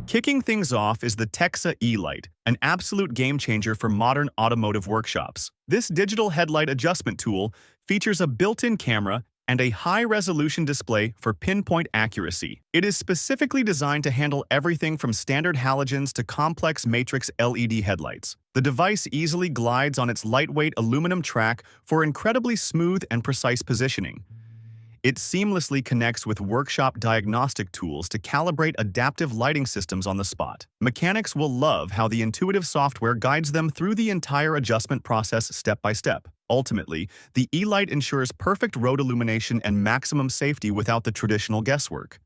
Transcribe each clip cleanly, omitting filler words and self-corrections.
Kicking things off is the Texa E-Light, an absolute game-changer for modern automotive workshops. This digital headlight adjustment tool features a built-in camera and a high-resolution display for pinpoint accuracy. It is specifically designed to handle everything from standard halogens to complex matrix LED headlights. The device easily glides on its lightweight aluminum track for incredibly smooth and precise positioning. It seamlessly connects with workshop diagnostic tools to calibrate adaptive lighting systems on the spot. Mechanics will love how the intuitive software guides them through the entire adjustment process step by step. Ultimately, the E-Light ensures perfect road illumination and maximum safety without the traditional guesswork.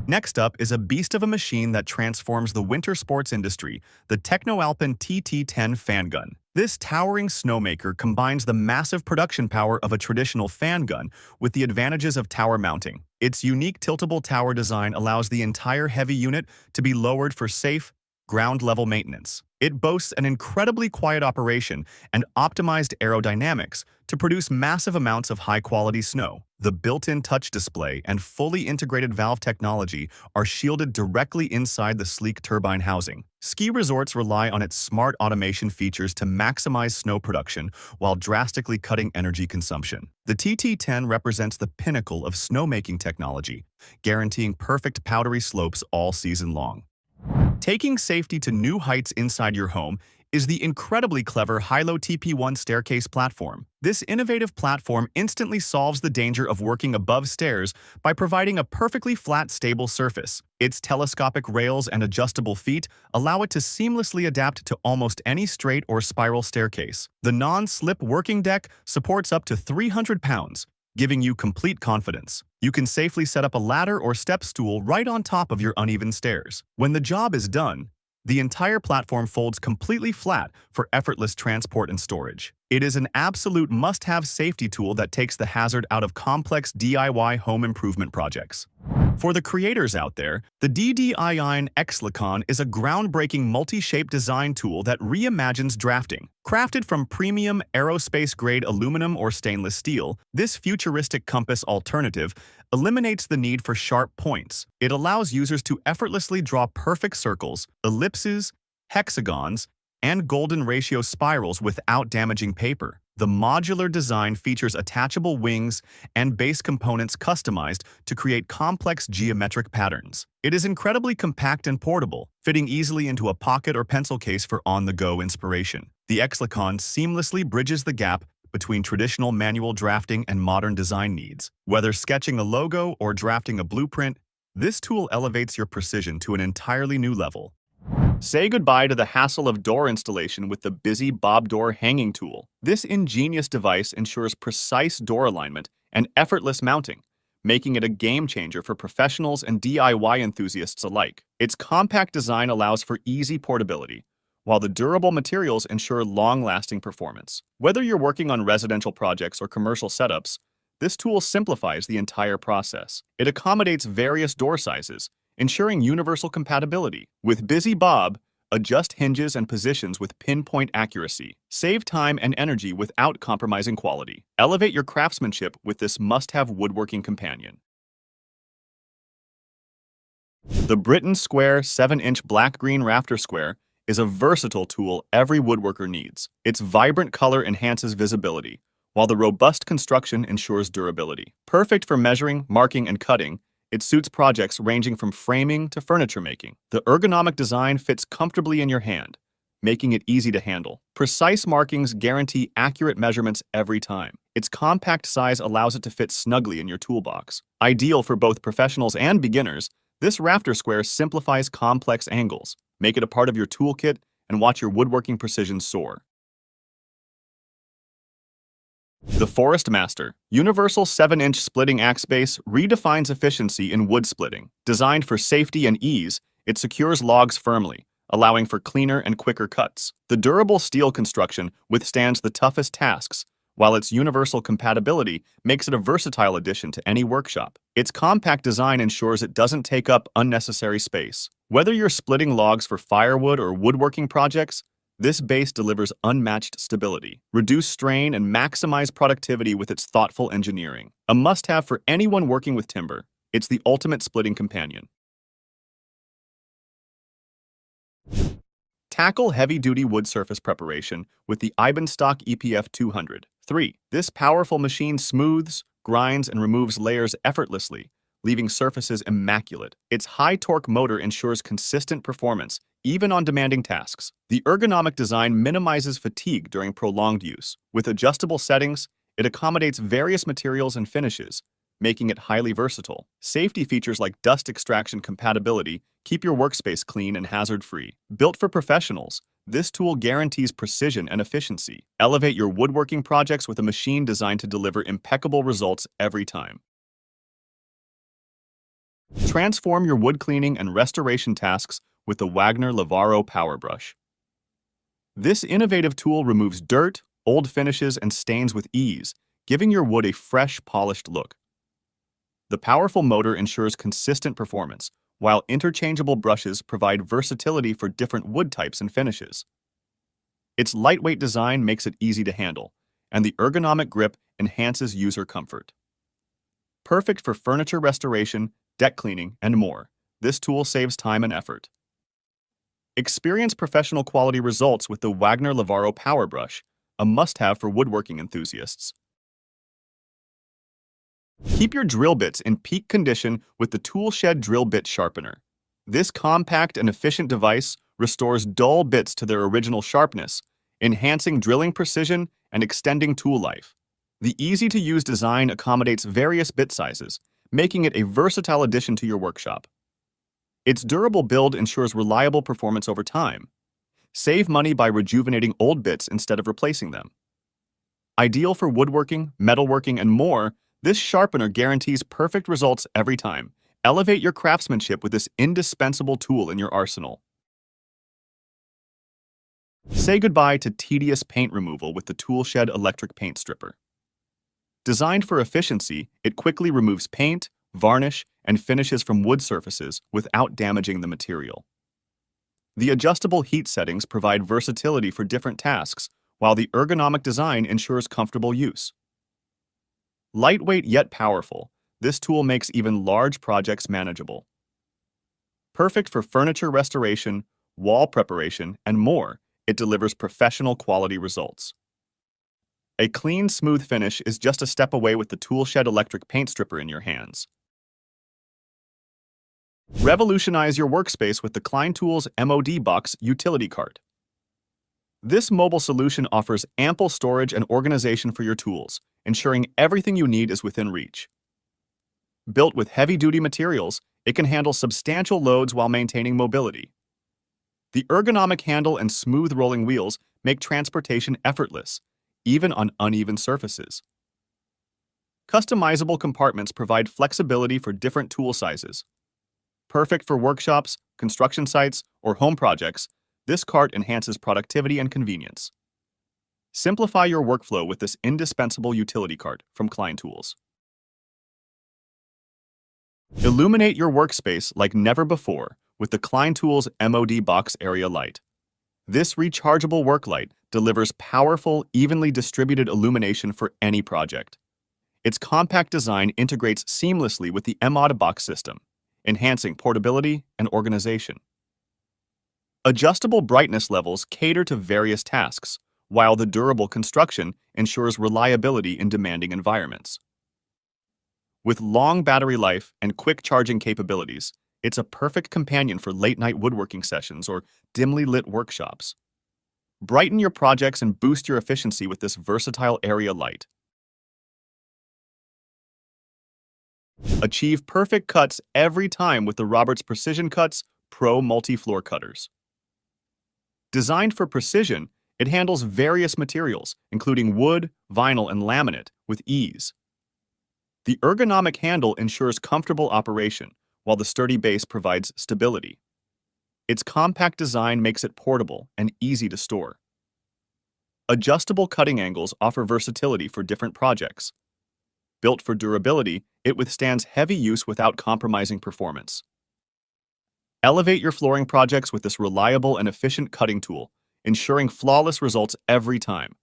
Next up is a beast of a machine that transforms the winter sports industry, the TechnoAlpin TT10 Fan Gun. This towering snowmaker combines the massive production power of a traditional fan gun with the advantages of tower mounting. Its unique tiltable tower design allows the entire heavy unit to be lowered for safe, ground-level maintenance. It boasts an incredibly quiet operation and optimized aerodynamics to produce massive amounts of high-quality snow. The built-in touch display and fully integrated valve technology are shielded directly inside the sleek turbine housing. Ski resorts rely on its smart automation features to maximize snow production while drastically cutting energy consumption. The TT10 represents the pinnacle of snowmaking technology, guaranteeing perfect powdery slopes all season long. Taking safety to new heights inside your home is the incredibly clever Hailo TP1 staircase platform. This innovative platform instantly solves the danger of working above stairs by providing a perfectly flat, stable surface. Its telescopic rails and adjustable feet allow it to seamlessly adapt to almost any straight or spiral staircase. The non-slip working deck supports up to 300 pounds, giving you complete confidence. You can safely set up a ladder or step stool right on top of your uneven stairs. When the job is done, the entire platform folds completely flat for effortless transport and storage. It is an absolute must-have safety tool that takes the hazard out of complex DIY home improvement projects. For the creators out there, the DDIIN EXLICON is a groundbreaking multi-shape design tool that reimagines drafting. Crafted from premium aerospace-grade aluminum or stainless steel, this futuristic compass alternative eliminates the need for sharp points. It allows users to effortlessly draw perfect circles, ellipses, hexagons, and golden ratio spirals without damaging paper. The modular design features attachable wings and base components customized to create complex geometric patterns. It is incredibly compact and portable, fitting easily into a pocket or pencil case for on-the-go inspiration. The EXLICON seamlessly bridges the gap between traditional manual drafting and modern design needs. Whether sketching a logo or drafting a blueprint, this tool elevates your precision to an entirely new level. Say goodbye to the hassle of door installation with the busy Bob door hanging tool. This ingenious device ensures precise door alignment and effortless mounting, making it a game changer for professionals and DIY enthusiasts alike. Its compact design allows for easy portability, while the durable materials ensure long-lasting performance. Whether you're working on residential projects or commercial setups, this tool simplifies the entire process. It accommodates various door sizes, ensuring universal compatibility. With Busy Bob, adjust hinges and positions with pinpoint accuracy. Save time and energy without compromising quality. Elevate your craftsmanship with this must-have woodworking companion. The Britton Square 7-inch black Green-Rafter square is a versatile tool every woodworker needs. Its vibrant color enhances visibility, while the robust construction ensures durability. Perfect for measuring, marking, and cutting, it suits projects ranging from framing to furniture making. The ergonomic design fits comfortably in your hand, making it easy to handle. Precise markings guarantee accurate measurements every time. Its compact size allows it to fit snugly in your toolbox. Ideal for both professionals and beginners, this rafter square simplifies complex angles. Make it a part of your toolkit and watch your woodworking precision soar. The Forest Master Universal 7-inch splitting axe base redefines efficiency in wood splitting. Designed for safety and ease, it secures logs firmly, allowing for cleaner and quicker cuts. The durable steel construction withstands the toughest tasks, while its universal compatibility makes it a versatile addition to any workshop. Its compact design ensures it doesn't take up unnecessary space. Whether you're splitting logs for firewood or woodworking projects, this base delivers unmatched stability, reduce strain, and maximize productivity with its thoughtful engineering. A must-have for anyone working with timber, it's the ultimate splitting companion. Tackle heavy-duty wood surface preparation with the Stock EPF 200. 3. This powerful machine smooths, grinds, and removes layers effortlessly, leaving surfaces immaculate. Its high-torque motor ensures consistent performance, even on demanding tasks. The ergonomic design minimizes fatigue during prolonged use. With adjustable settings, it accommodates various materials and finishes, making it highly versatile. Safety features like dust extraction compatibility keep your workspace clean and hazard-free. Built for professionals, this tool guarantees precision and efficiency. Elevate your woodworking projects with a machine designed to deliver impeccable results every time. Transform your wood cleaning and restoration tasks with the Wagner Lavaro Power Brush. This innovative tool removes dirt, old finishes, and stains with ease, giving your wood a fresh, polished look. The powerful motor ensures consistent performance, while interchangeable brushes provide versatility for different wood types and finishes. Its lightweight design makes it easy to handle, and the ergonomic grip enhances user comfort. Perfect for furniture restoration, deck cleaning, and more, this tool saves time and effort. Experience professional quality results with the Wagner Lavaro Power Brush, a must-have for woodworking enthusiasts. Keep your drill bits in peak condition with the Toolshed Drill Bit Sharpener. This compact and efficient device restores dull bits to their original sharpness, enhancing drilling precision and extending tool life. The easy-to-use design accommodates various bit sizes, making it a versatile addition to your workshop. Its durable build ensures reliable performance over time. Save money by rejuvenating old bits instead of replacing them. Ideal for woodworking, metalworking, and more, this sharpener guarantees perfect results every time. Elevate your craftsmanship with this indispensable tool in your arsenal. Say goodbye to tedious paint removal with the Toolshed Electric Paint Stripper. Designed for efficiency, it quickly removes paint, varnish, and finishes from wood surfaces without damaging the material. The adjustable heat settings provide versatility for different tasks, while the ergonomic design ensures comfortable use. Lightweight yet powerful, this tool makes even large projects manageable. Perfect for furniture restoration, wall preparation, and more, it delivers professional quality results. A clean, smooth finish is just a step away with the Toolshed Electric Paint Stripper in your hands. Revolutionize your workspace with the Klein Tools MODbox utility cart. This mobile solution offers ample storage and organization for your tools, ensuring everything you need is within reach. Built with heavy-duty materials, it can handle substantial loads while maintaining mobility. The ergonomic handle and smooth rolling wheels make transportation effortless, even on uneven surfaces. Customizable compartments provide flexibility for different tool sizes. Perfect for workshops, construction sites, or home projects, this cart enhances productivity and convenience. Simplify your workflow with this indispensable utility cart from Klein Tools. Illuminate your workspace like never before with the Klein Tools MODbox Area Light. This rechargeable work light delivers powerful, evenly distributed illumination for any project. Its compact design integrates seamlessly with the MODbox system, enhancing portability and organization. Adjustable brightness levels cater to various tasks, while the durable construction ensures reliability in demanding environments. With long battery life and quick charging capabilities, it's a perfect companion for late-night woodworking sessions or dimly lit workshops. Brighten your projects and boost your efficiency with this versatile area light. Achieve perfect cuts every time with the Roberts Precision Cuts Pro Multi-Floor Cutters. Designed for precision, it handles various materials, including wood, vinyl, and laminate, with ease. The ergonomic handle ensures comfortable operation, while the sturdy base provides stability. Its compact design makes it portable and easy to store. Adjustable cutting angles offer versatility for different projects. Built for durability, it withstands heavy use without compromising performance. Elevate your flooring projects with this reliable and efficient cutting tool, ensuring flawless results every time.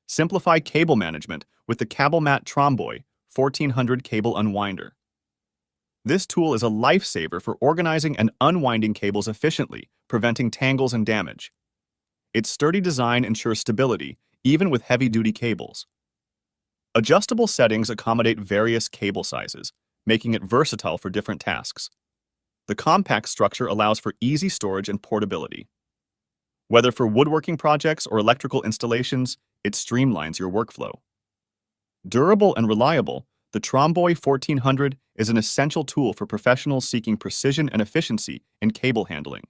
Simplify cable management with the Cablemat Tromboy 1400 cable unwinder. This tool is a lifesaver for organizing and unwinding cables efficiently, preventing tangles and damage. Its sturdy design ensures stability, even with heavy-duty cables. Adjustable settings accommodate various cable sizes, making it versatile for different tasks. The compact structure allows for easy storage and portability. Whether for woodworking projects or electrical installations, it streamlines your workflow. Durable and reliable, the Tromboy 1400 is an essential tool for professionals seeking precision and efficiency in cable handling.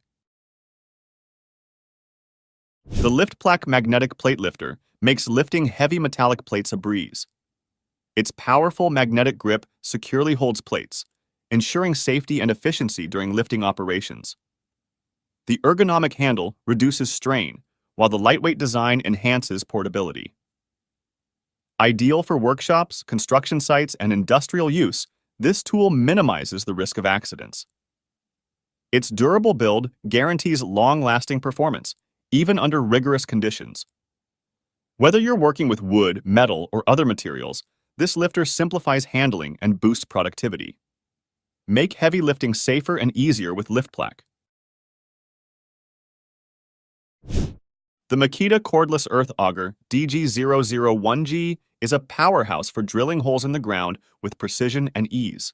The LiftPlack magnetic plate lifter makes lifting heavy metallic plates a breeze. Its powerful magnetic grip securely holds plates, ensuring safety and efficiency during lifting operations. The ergonomic handle reduces strain, while the lightweight design enhances portability. Ideal for workshops, construction sites, and industrial use, this tool minimizes the risk of accidents. Its durable build guarantees long-lasting performance, even under rigorous conditions. Whether you're working with wood, metal, or other materials, this lifter simplifies handling and boosts productivity. Make heavy lifting safer and easier with LiftPlack. The Makita Cordless Earth Auger DG001G is a powerhouse for drilling holes in the ground with precision and ease.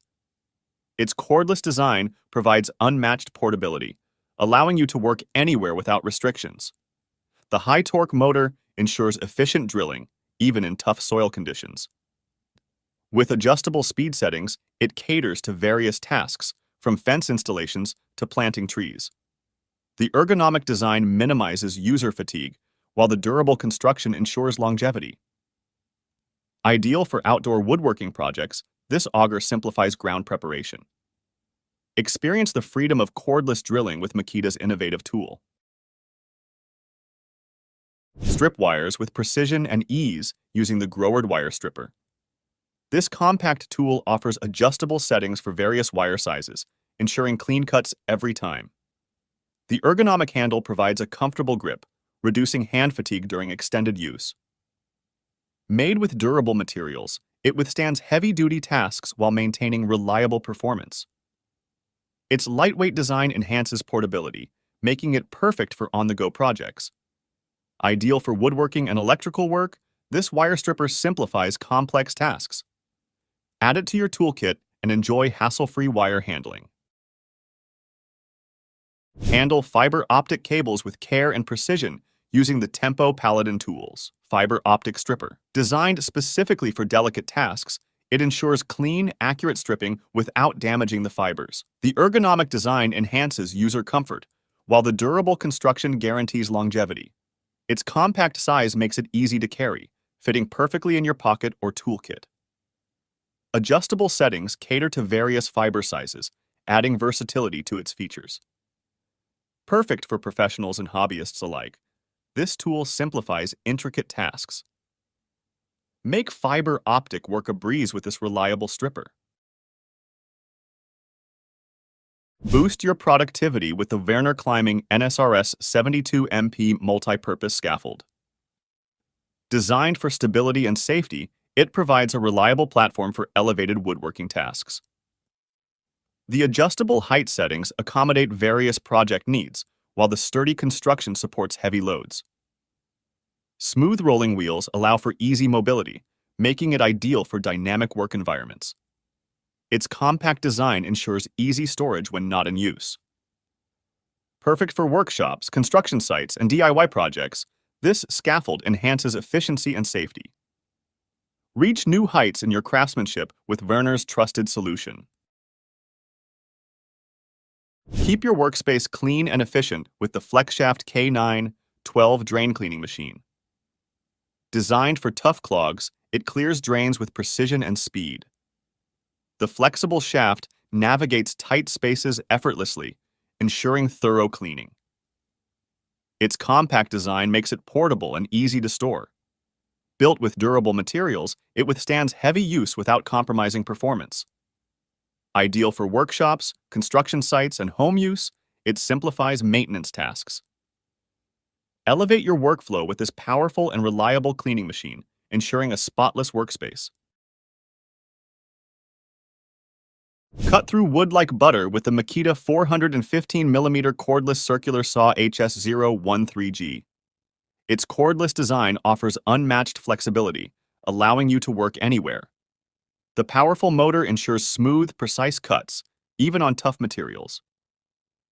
Its cordless design provides unmatched portability, allowing you to work anywhere without restrictions. The high-torque motor ensures efficient drilling, even in tough soil conditions. With adjustable speed settings, it caters to various tasks, from fence installations to planting trees. The ergonomic design minimizes user fatigue, while the durable construction ensures longevity. Ideal for outdoor woodworking projects, this auger simplifies ground preparation. Experience the freedom of cordless drilling with Makita's innovative tool. Strip wires with precision and ease using the Groward wire stripper. This compact tool offers adjustable settings for various wire sizes, ensuring clean cuts every time. The ergonomic handle provides a comfortable grip, reducing hand fatigue during extended use. Made with durable materials, it withstands heavy-duty tasks while maintaining reliable performance. Its lightweight design enhances portability, making it perfect for on-the-go projects. Ideal for woodworking and electrical work, this wire stripper simplifies complex tasks. Add it to your toolkit and enjoy hassle-free wire handling. Handle fiber optic cables with care and precision using the Tempo Paladin Tools fiber optic stripper. Designed specifically for delicate tasks, it ensures clean, accurate stripping without damaging the fibers. The ergonomic design enhances user comfort, while the durable construction guarantees longevity. Its compact size makes it easy to carry, fitting perfectly in your pocket or toolkit. Adjustable settings cater to various fiber sizes, adding versatility to its features. Perfect for professionals and hobbyists alike, this tool simplifies intricate tasks. Make fiber optic work a breeze with this reliable stripper. Boost your productivity with the Werner Climbing NSRS 72MP multi-purpose scaffold. Designed for stability and safety, it provides a reliable platform for elevated woodworking tasks. The adjustable height settings accommodate various project needs, while the sturdy construction supports heavy loads. Smooth rolling wheels allow for easy mobility, making it ideal for dynamic work environments. Its compact design ensures easy storage when not in use. Perfect for workshops, construction sites, and DIY projects, this scaffold enhances efficiency and safety. Reach new heights in your craftsmanship with Werner's trusted solution. Keep your workspace clean and efficient with the FlexShaft K9 12 drain cleaning machine. Designed for tough clogs, it clears drains with precision and speed. The flexible shaft navigates tight spaces effortlessly, ensuring thorough cleaning. Its compact design makes it portable and easy to store. Built with durable materials, it withstands heavy use without compromising performance. Ideal for workshops, construction sites, and home use, it simplifies maintenance tasks. Elevate your workflow with this powerful and reliable cleaning machine, ensuring a spotless workspace. Cut through wood like butter with the Makita 415mm cordless circular saw HS013G. Its cordless design offers unmatched flexibility, allowing you to work anywhere. The powerful motor ensures smooth, precise cuts, even on tough materials.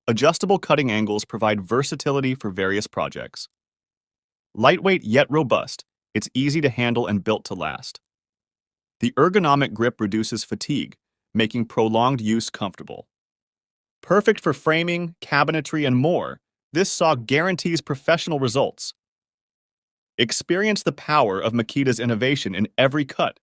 Adjustable cutting angles provide versatility for various projects. Lightweight yet robust, it's easy to handle and built to last. The ergonomic grip reduces fatigue, making prolonged use comfortable. Perfect for framing, cabinetry, and more, this saw guarantees professional results. Experience the power of Makita's innovation in every cut.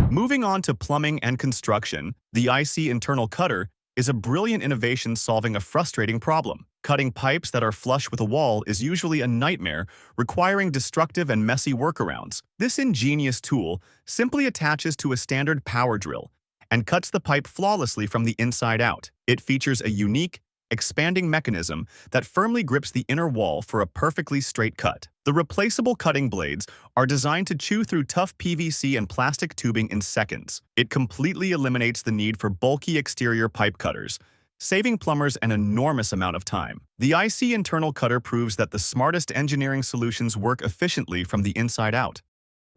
Moving on to plumbing and construction, the IC internal cutter is a brilliant innovation solving a frustrating problem. Cutting pipes that are flush with a wall is usually a nightmare, requiring destructive and messy workarounds. This ingenious tool simply attaches to a standard power drill and cuts the pipe flawlessly from the inside out. It features a unique, expanding mechanism that firmly grips the inner wall for a perfectly straight cut. The replaceable cutting blades are designed to chew through tough PVC and plastic tubing in seconds. It completely eliminates the need for bulky exterior pipe cutters, saving plumbers an enormous amount of time. The IC internal cutter proves that the smartest engineering solutions work efficiently from the inside out.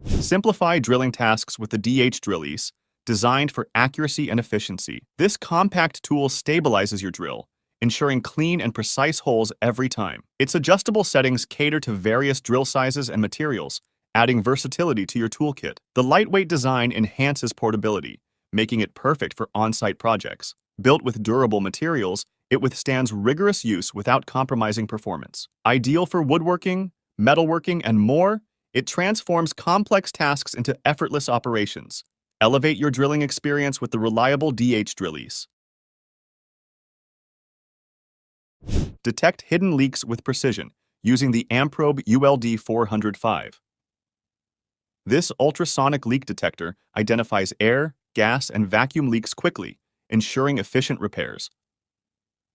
Simplify drilling tasks with the DH Drillies, designed for accuracy and efficiency. This compact tool stabilizes your drill, ensuring clean and precise holes every time. Its adjustable settings cater to various drill sizes and materials, adding versatility to your toolkit. The lightweight design enhances portability, making it perfect for on-site projects. Built with durable materials, it withstands rigorous use without compromising performance. Ideal for woodworking, metalworking, and more, it transforms complex tasks into effortless operations. Elevate your drilling experience with the reliable DH Drillies. Detect hidden leaks with precision using the Amprobe ULD 405. This ultrasonic leak detector identifies air, gas, and vacuum leaks quickly, ensuring efficient repairs.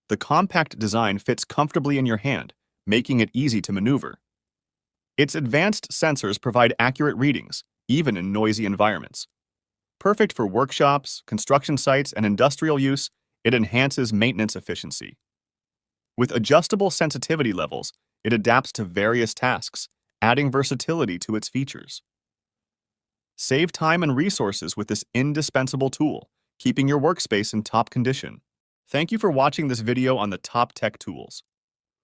The compact design fits comfortably in your hand, making it easy to maneuver. Its advanced sensors provide accurate readings, even in noisy environments. Perfect for workshops, construction sites, and industrial use, it enhances maintenance efficiency. With adjustable sensitivity levels, it adapts to various tasks, adding versatility to its features. Save time and resources with this indispensable tool, keeping your workspace in top condition. Thank you for watching this video on the top tech tools.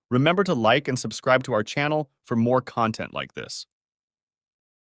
Remember to like and subscribe to our channel for more content like this.